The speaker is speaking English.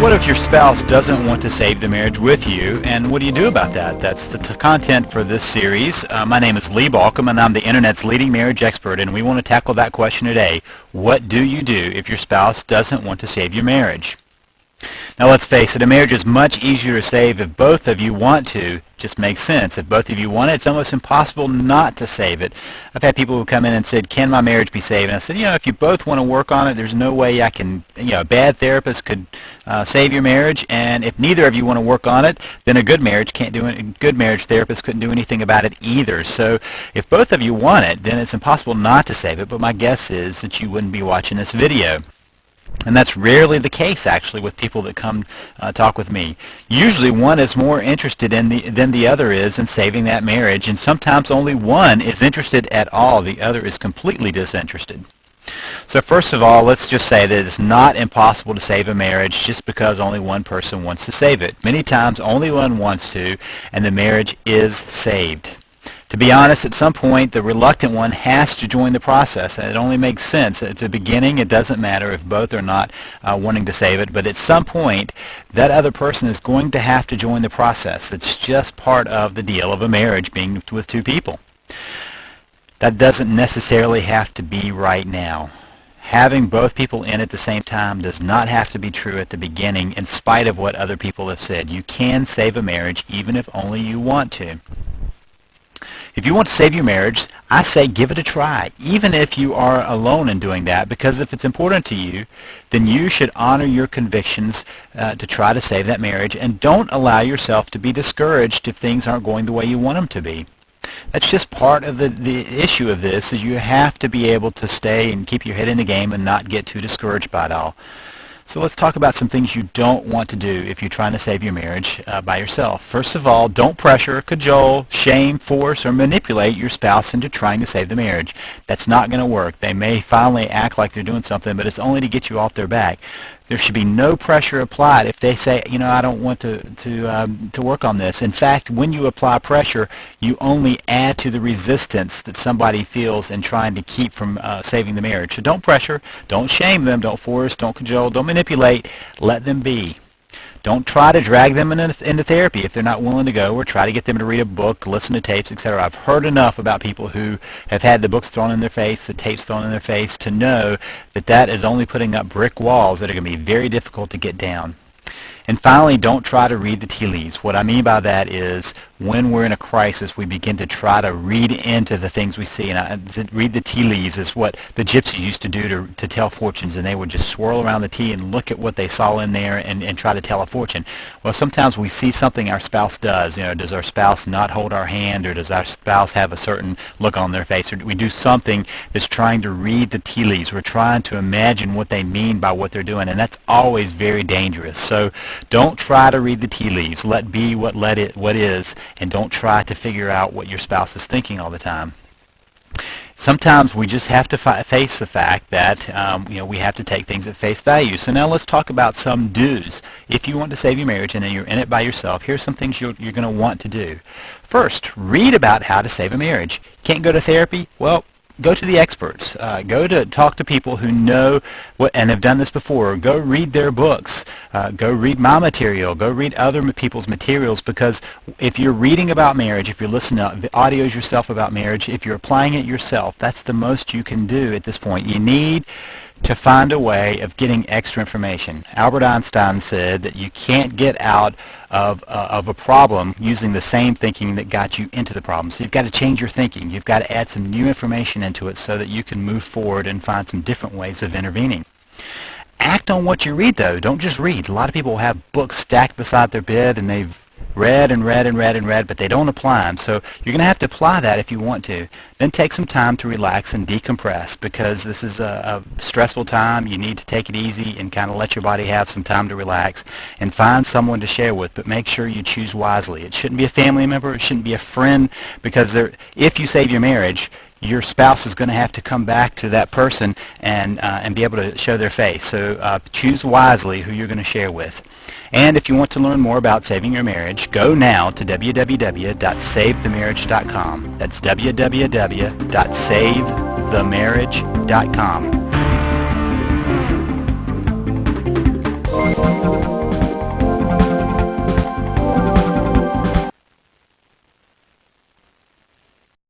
what if your spouse doesn't want to save the marriage with you, and what do you do about that? That's the content for this series. My name is Lee Balcom, and I'm the Internet's leading marriage expert, and we want to tackle that question today. What do you do if your spouse doesn't want to save your marriage? Now let's face it, a marriage is much easier to save if both of you want to. It just makes sense. If both of you want it, it's almost impossible not to save it. I've had people who come in and said, can my marriage be saved? And I said, if you both want to work on it, there's no way I can, a bad therapist could save your marriage. And if neither of you want to work on it, then a good marriage therapist couldn't do anything about it either. So if both of you want it, then it's impossible not to save it. But my guess is that you wouldn't be watching this video. And that's rarely the case, actually, with people that come talk with me. Usually one is more interested than the other is in saving that marriage, and sometimes only one is interested at all. The other is completely disinterested. So first of all, let's just say that it's not impossible to save a marriage just because only one person wants to save it. Many times only one wants to, and the marriage is saved. To be honest, at some point, the reluctant one has to join the process. And it only makes sense. At the beginning, it doesn't matter if both are not wanting to save it. But at some point, that other person is going to have to join the process. It's just part of the deal of a marriage, being with two people. That doesn't necessarily have to be right now. Having both people in at the same time does not have to be true at the beginning, in spite of what other people have said. You can save a marriage even if only you want to. If you want to save your marriage, I say give it a try, even if you are alone in doing that, because if it's important to you, then you should honor your convictions to try to save that marriage, and don't allow yourself to be discouraged if things aren't going the way you want them to be. That's just part of the issue of this, is you have to be able to stay and keep your head in the game and not get too discouraged by it all. So let's talk about some things you don't want to do if you're trying to save your marriage by yourself. First of all, don't pressure, cajole, shame, force, or manipulate your spouse into trying to save the marriage. That's not going to work. They may finally act like they're doing something, but it's only to get you off their back. There should be no pressure applied if they say, I don't want to work on this. In fact, when you apply pressure, you only add to the resistance that somebody feels in trying to keep from saving the marriage. So don't pressure, don't shame them, don't force, don't cajole, don't manipulate. Let them be. Don't try to drag them into therapy if they're not willing to go, or try to get them to read a book, listen to tapes, etc. I've heard enough about people who have had the books thrown in their face, the tapes thrown in their face, to know that that is only putting up brick walls that are going to be very difficult to get down. And finally, don't try to read the tea leaves. What I mean by that is when we're in a crisis, we begin to try to read into the things we see. And read the tea leaves is what the gypsies used to do to tell fortunes, and they would just swirl around the tea and look at what they saw in there and try to tell a fortune. Well, sometimes we see something our spouse does. Does our spouse not hold our hand, or does our spouse have a certain look on their face, or we do something that's trying to read the tea leaves. We're trying to imagine what they mean by what they're doing, and that's always very dangerous. So don't try to read the tea leaves. Let be what is, and don't try to figure out what your spouse is thinking all the time. Sometimes we just have to face the fact that we have to take things at face value. So now let's talk about some do's. If you want to save your marriage and you're in it by yourself, here's some things you're going to want to do. First, read about how to save a marriage. Can't go to therapy? Well, go to the experts. Go to talk to people who know what and have done this before. Go read their books. Go read my material. Go read other people's materials, because if you're reading about marriage, if you're listening to audios yourself about marriage, if you're applying it yourself, that's the most you can do at this point. You need to find a way of getting extra information. Albert Einstein said that you can't get out of a problem using the same thinking that got you into the problem. So you've got to change your thinking. You've got to add some new information into it so that you can move forward and find some different ways of intervening. Act on what you read, though. Don't just read. A lot of people have books stacked beside their bed, and they've read and read and read and read, but they don't apply them. So you're going to have to apply that if you want to. Then take some time to relax and decompress, because this is a stressful time. You need to take it easy and kind of let your body have some time to relax, and find someone to share with, but make sure you choose wisely. It shouldn't be a family member. It shouldn't be a friend, because if you save your marriage, your spouse is going to have to come back to that person and be able to show their face. So choose wisely who you're going to share with. And if you want to learn more about saving your marriage, go now to www.savethemarriage.com. That's www.savethemarriage.com.